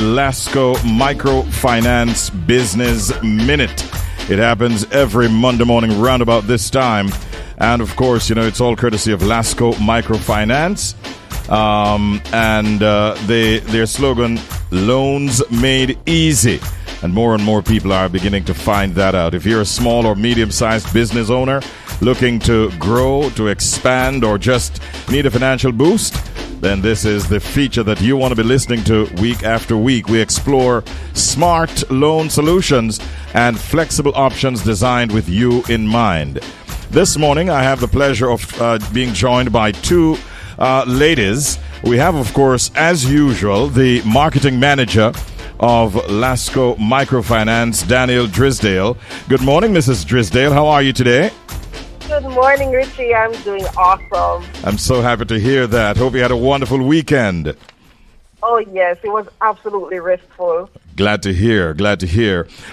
LASCO Microfinance Business Minute. It happens every Monday morning round about this time. And of course, it's all courtesy of LASCO Microfinance. Their slogan, loans made easy. And more people are beginning to find that out. If you're a small or medium-sized business owner looking to grow, to expand, or just need a financial boost, then this is the feature that you want to be listening to week after week. We explore smart loan solutions and flexible options designed with you in mind. This morning, I have the pleasure of being joined by two ladies. We have, of course, as usual, the marketing manager of LASCO Microfinance, Danielle Drysdale. Good morning, Mrs. Drysdale. How are you today? Good morning, Richie. I'm doing awesome. I'm so happy to hear that. Hope you had a wonderful weekend. Oh, yes. It was absolutely restful. Glad to hear.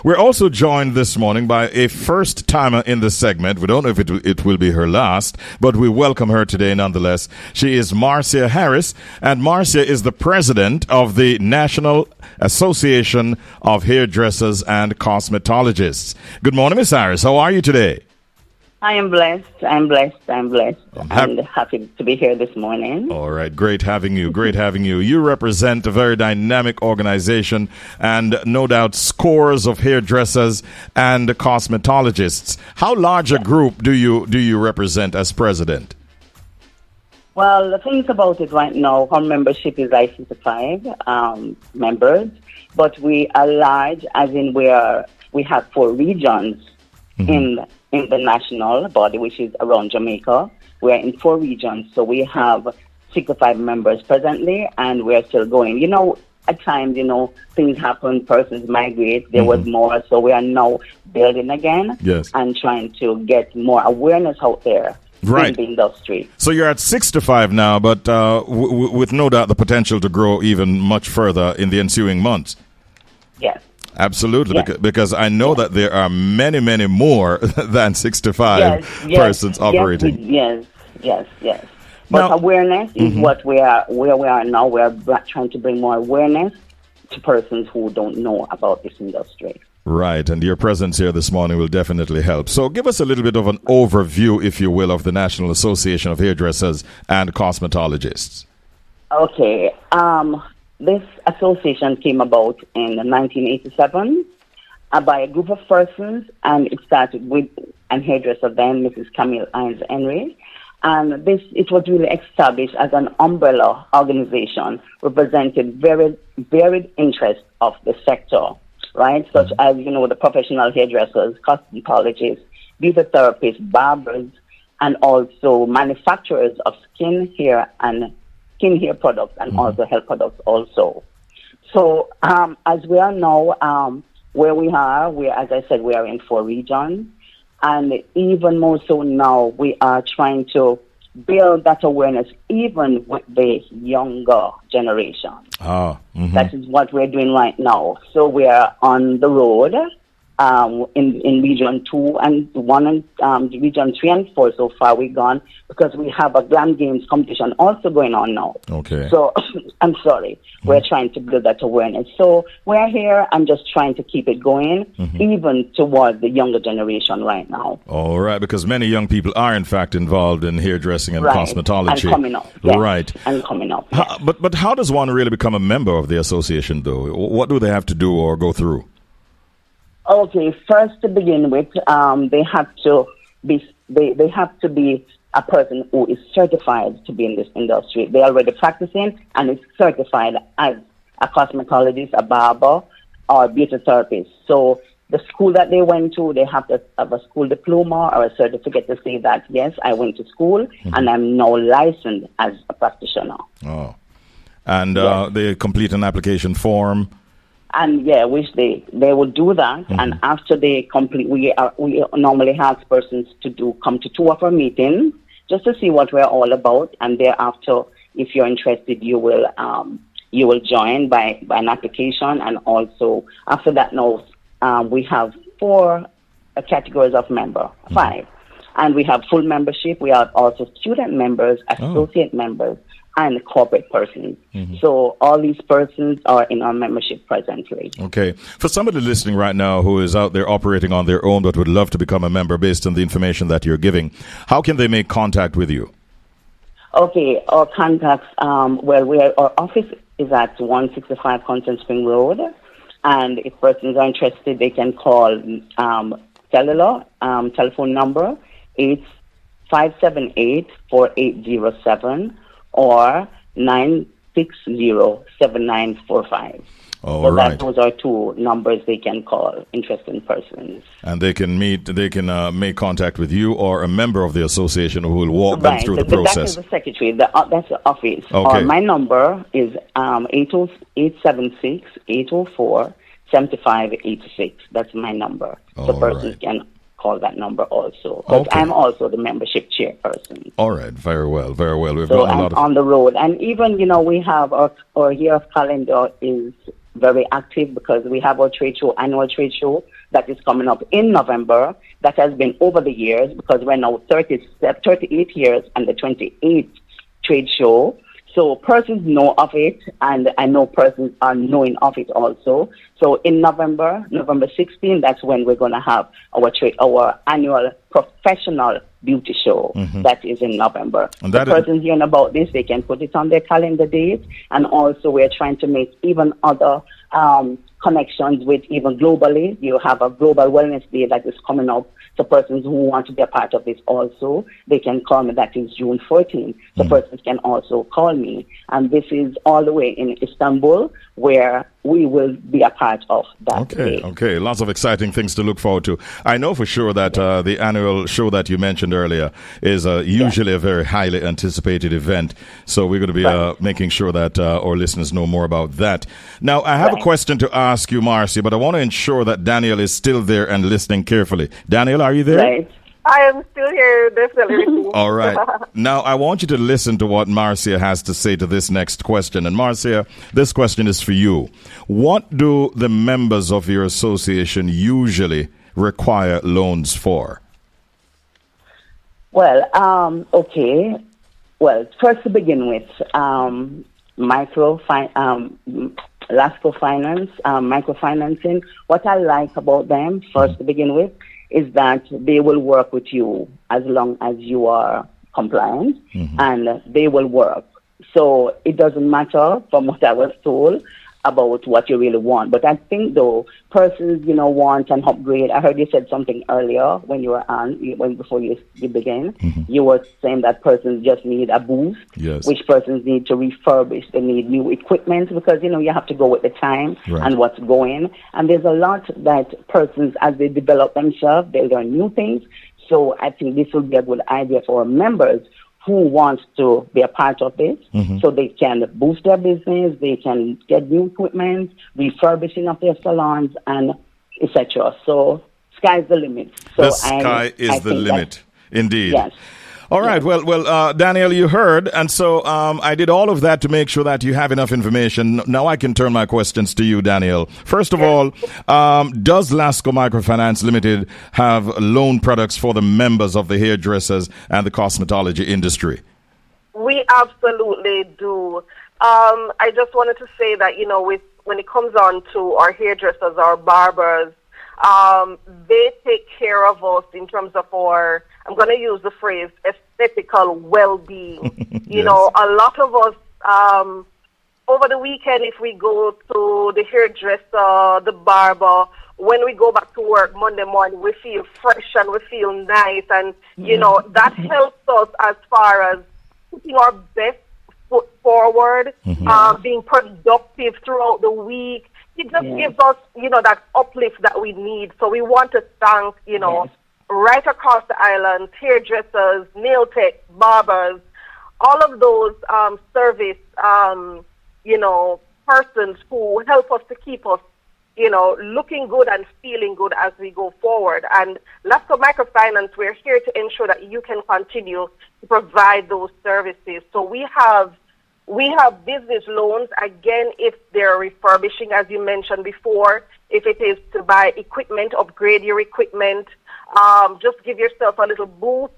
We're also joined this morning by a first-timer in the segment. We don't know if it will be her last, but we welcome her today nonetheless. She is Marcia Harris, and Marcia is the president of the National Association of Hairdressers and Cosmetologists. Good morning, Miss Harris. How are you today? I am blessed. I'm happy to be here this morning. All right. Great having you. You represent a very dynamic organization and no doubt scores of hairdressers and cosmetologists. How large a group do you represent as president? Well, the thing is about it right now, our membership is like 65 members, but we are large, as in we have 4 regions in the national body, which is around Jamaica. We're in 4 regions, so we have 65 members presently, and we're still going. At times, things happen, persons migrate, there was more, so we are now building again and trying to get more awareness out there in the industry. So you're at 65 now, but with no doubt the potential to grow even much further in the ensuing months. Yes. Absolutely, because I know that there are many, many more than 65 persons operating. Yes. But now, awareness is where we are now. We are trying to bring more awareness to persons who don't know about this industry. Right, and your presence here this morning will definitely help. So give us a little bit of an overview, if you will, of the National Association of Hairdressers and Cosmetologists. Okay. This association came about in 1987 by a group of persons, and it started with a hairdresser then, Mrs. Camille Hines Henry. And it was really established as an umbrella organization representing very varied interests of the sector, right? Such as, the professional hairdressers, cosmetologists, beauty therapists, barbers, and also manufacturers of skin hair products and also health products also. So as we are now where we are, as I said, we are in 4 regions. And even more so now, we are trying to build that awareness even with the younger generation. That is what we're doing right now. So we are on the road in Region 2 and 1 and Region 3 and 4 so far we've gone, because we have a Grand Games competition also going on now. Okay. So, I'm sorry. We're trying to build that awareness. So, we're here and just trying to keep it going, even towards the younger generation right now. All right, because many young people are, in fact, involved in hairdressing and cosmetology. And coming up. Yes. Right. And coming up. Yes. But how does one really become a member of the association, though? What do they have to do or go through? Okay, first to begin with, they have to be a person who is certified to be in this industry. They're already practicing and is certified as a cosmetologist, a barber, or a beauty therapist. So the school that they went to, they have to have a school diploma or a certificate to say that, yes, I went to school and I'm now licensed as a practitioner. Oh, and they complete an application form. And which they will do that. And after they complete, we normally ask persons to come to 2 of our meetings just to see what we're all about. And thereafter, if you're interested, you will join by an application. And also after that, now we have 4 categories of member, 5, and we have full membership. We have also student members, associate members, and corporate persons. So all these persons are in our membership presently. Okay. For somebody listening right now who is out there operating on their own but would love to become a member based on the information that you're giving, how can they make contact with you? Okay, our contacts, our office is at 165 Constance Spring Road, and if persons are interested, they can call cellular telephone number. It's 578-4807 or 960-7945. All right. Those are two numbers they can call, interested persons. And they can make contact with you or a member of the association who will walk them through the process. That is the secretary. That's the office. Okay. My number is 876-804-7586. That's my number. The person can call that number also. But I'm also the membership chairperson. All right. Very well. Very well. We've So got a lot of... on the road. And even, we have our year of calendar is very active because we have our annual trade show that is coming up in November. That has been over the years because we're now 38 years and the 28th trade show. So persons know of it, and I know persons are knowing of it also. So in November 16th, that's when we're going to have our annual professional beauty show. That is in November. And the persons hearing about this, they can put it on their calendar dates. And also we're trying to make even other connections with even globally. You have a global wellness day that is coming up. So persons who want to be a part of this also, they can call me. That is June 14th. So persons can also call me. And this is all the way in Istanbul, where we will be a part of that day. Okay. Lots of exciting things to look forward to. I know for sure that the annual show that you mentioned earlier is usually a very highly anticipated event. So we're going to be making sure that our listeners know more about that. Now, I have a question to ask you, Marcia, but I want to ensure that Danielle is still there and listening carefully. Danielle, are you there? Right. I am still here, definitely. All right. Now, I want you to listen to what Marcia has to say to this next question. And Marcia, this question is for you. What do the members of your association usually require loans for? Well, okay. Well, first to begin with, LASCO Finance, microfinancing. What I like about them, first to begin with, is that they will work with you as long as you are compliant, and they will work. So it doesn't matter, from what I was told, about what you really want. But I think, though, persons, want an upgrade. I heard you said something earlier when you were on, before you began. You were saying that persons just need a boost, which persons need to refurbish. They need new equipment because, you have to go with the time and what's going. And there's a lot that persons, as they develop themselves, they learn new things. So I think this will be a good idea for our members who wants to be a part of this, so they can boost their business, they can get new equipment, refurbishing of their salons, and etc. So sky's the limit. So the sky is the limit, indeed. Yes. All right. Well, Danielle, you heard. And so I did all of that to make sure that you have enough information. Now I can turn my questions to you, Danielle. First of all, does LASCO Microfinance Limited have loan products for the members of the hairdressers and the cosmetology industry? We absolutely do. I just wanted to say that, when it comes on to our hairdressers, our barbers, they take care of us in terms of our, I'm going to use the phrase, aesthetical well-being. You know, a lot of us, over the weekend, if we go to the hairdresser, the barber, when we go back to work Monday morning, we feel fresh and we feel nice. And, that helps us as far as putting our best foot forward, being productive throughout the week. It just gives us, that uplift that we need. So we want to thank, right across the island, hairdressers, nail tech, barbers, all of those service, persons who help us to keep us, looking good and feeling good as we go forward. And LASCO Microfinance, we're here to ensure that you can continue to provide those services. So we have business loans, again, if they're refurbishing, as you mentioned before, if it is to buy equipment, upgrade your equipment, just give yourself a little boost.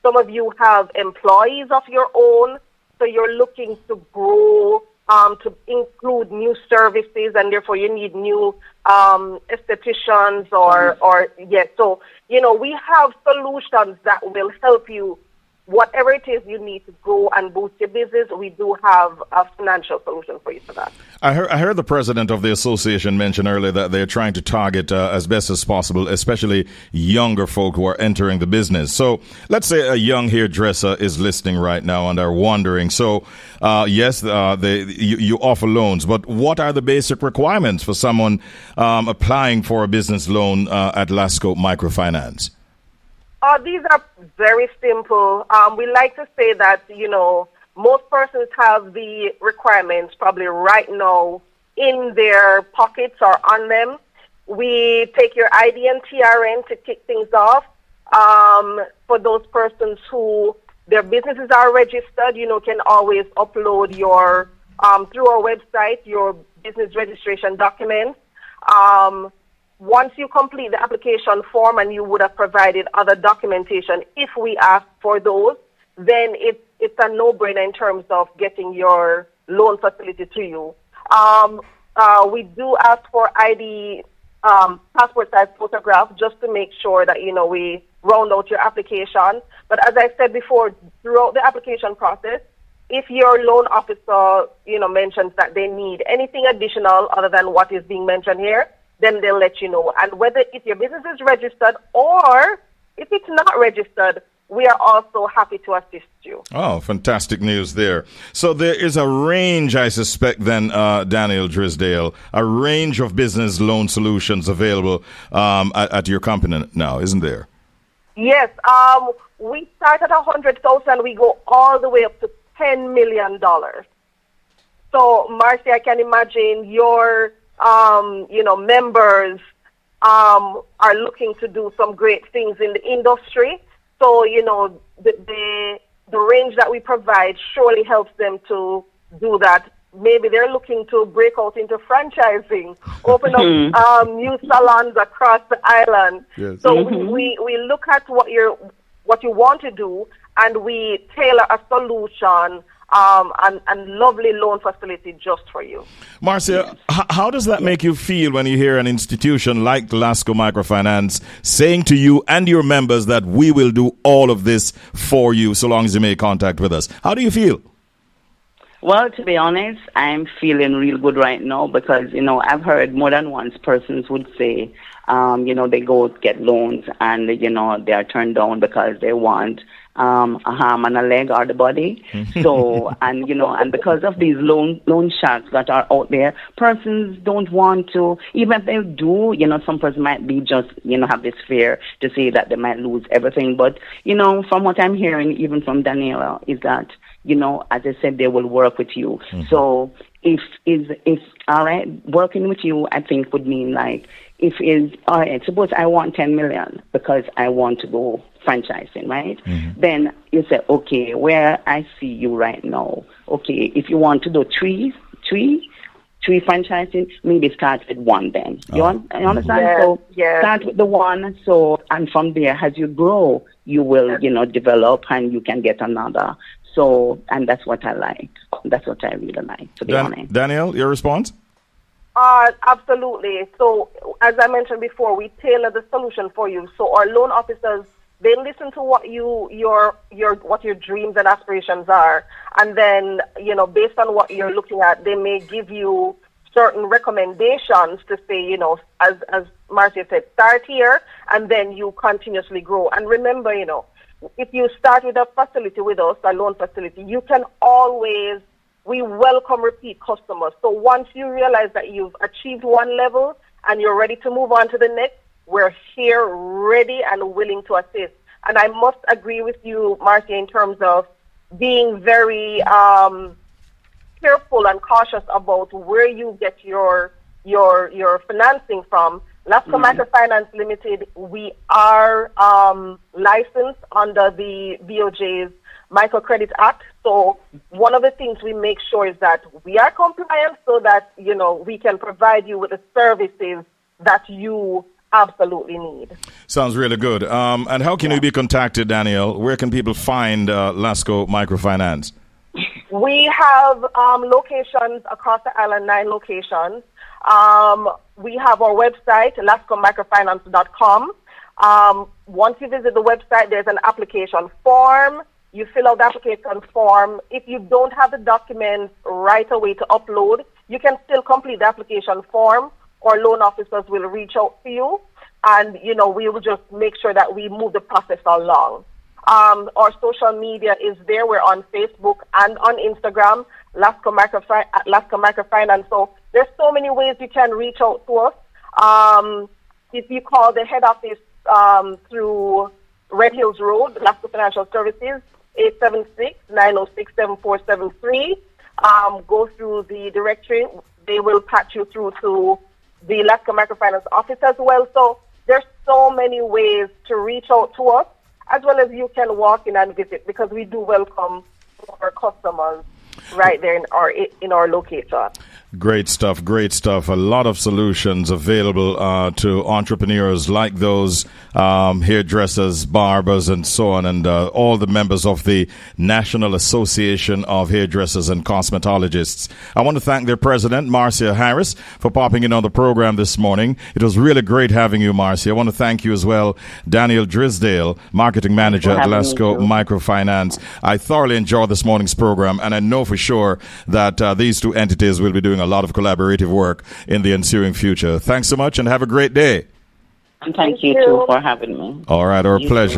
Some of you have employees of your own, So you're looking to grow, to include new services, and therefore you need new estheticians So, we have solutions that will help you. Whatever it is you need to grow and boost your business, we do have a financial solution for you for that. I heard the president of the association mention earlier that they're trying to target as best as possible, especially younger folk who are entering the business. So let's say a young hairdresser is listening right now and are wondering. So, yes, you offer loans, but what are the basic requirements for someone applying for a business loan at LASCO Microfinance? These are very simple. We like to say that, most persons have the requirements probably right now in their pockets or on them. We take your ID and TRN to kick things off. For those persons who their businesses are registered, can always upload your, through our website, your business registration documents. Once you complete the application form and you would have provided other documentation, if we ask for those, then it's a no-brainer in terms of getting your loan facility to you. We do ask for ID, passport size photograph, just to make sure that, we round out your application. But as I said before, throughout the application process, if your loan officer, mentions that they need anything additional other than what is being mentioned here, then they'll let you know. And whether if your business is registered or if it's not registered, we are also happy to assist you. Oh, fantastic news there. So there is a range, I suspect, then, Danielle Drysdale, a range of business loan solutions available at your company now, isn't there? Yes. We start at $100,000. We go all the way up to $10 million. So, Marcia, I can imagine your members are looking to do some great things in the industry. So, the range that we provide surely helps them to do that. Maybe they're looking to break out into franchising, open up new salons across the island. Yes. So we look at what you want to do, and we tailor a solution and lovely loan facility just for you. Marcia, how does that make you feel when you hear an institution like LASCO Microfinance saying to you and your members that we will do all of this for you so long as you make contact with us? How do you feel? Well, to be honest, I'm feeling real good right now because, I've heard more than once persons would say, they go get loans and, they are turned down because they want a arm and a leg or the body. So, and because of these loan sharks that are out there, persons don't want to, even if they do, some person might be just, have this fear to say that they might lose everything. But, from what I'm hearing, even from Danielle, is that, as I said, they will work with you. So if all right, working with you, I think would mean like, all right, suppose I want 10 million because I want to go franchising, right? Then you say, okay, where I see you right now, okay, if you want to do three franchising, maybe start with one then. You understand? Yes, so yes. Start with the one, and from there, as you grow, you will, develop and you can get another. So, and that's what I like. That's what I really like, to be honest. Danielle, your response? Absolutely. So, as I mentioned before, we tailor the solution for you. So, our loan officers, they listen to what your dreams and aspirations are, and then based on what you're looking at, they may give you certain recommendations to say, as Marcia said, start here, and then you continuously grow. And remember, if you start with a facility with us, a loan facility, you can always, we welcome repeat customers. So once you realize that you've achieved one level and you're ready to move on to the next, we're here ready and willing to assist. And I must agree with you, Marcia, in terms of being very careful and cautious about where you get your financing from. LASCO Microfinance Limited, we are licensed under the BOJ's Microcredit Act. So one of the things we make sure is that we are compliant so that, we can provide you with the services that you absolutely need. Sounds really good. And how can you be contacted, Danielle? Where can people find LASCO Microfinance? We have locations across the island, 9 locations. We have our website, LASCOMICROFINANCE.com. Once you visit the website, there's an application form. You fill out the application form. If you don't have the documents right away to upload, you can still complete the application form. Our loan officers will reach out to you, and we will just make sure that we move the process along. Our social media is there. We're on Facebook and on Instagram, LASCO Microfinance. So there's so many ways you can reach out to us. If you call the head office through Red Hills Road, LASCO Financial Services, 876-906-7473. Go through the directory. They will patch you through to the LASCO Microfinance office as well. So there's so many ways to reach out to us, as well as you can walk in and visit, because we do welcome our customers right there in our location. Great stuff, great stuff. A lot of solutions available to entrepreneurs like those hairdressers, barbers, and so on, and all the members of the National Association of Hairdressers and Cosmetologists. I want to thank their president, Marcia Harris, for popping in on the program this morning. It was really great having you, Marcia. I want to thank you as well, Danielle Drysdale, marketing manager at LASCO Microfinance. I thoroughly enjoyed this morning's program, and I know for sure that these two entities will be doing a lot of collaborative work in the ensuing future. Thanks so much and have a great day. And thank you too for having me. All right, our pleasure.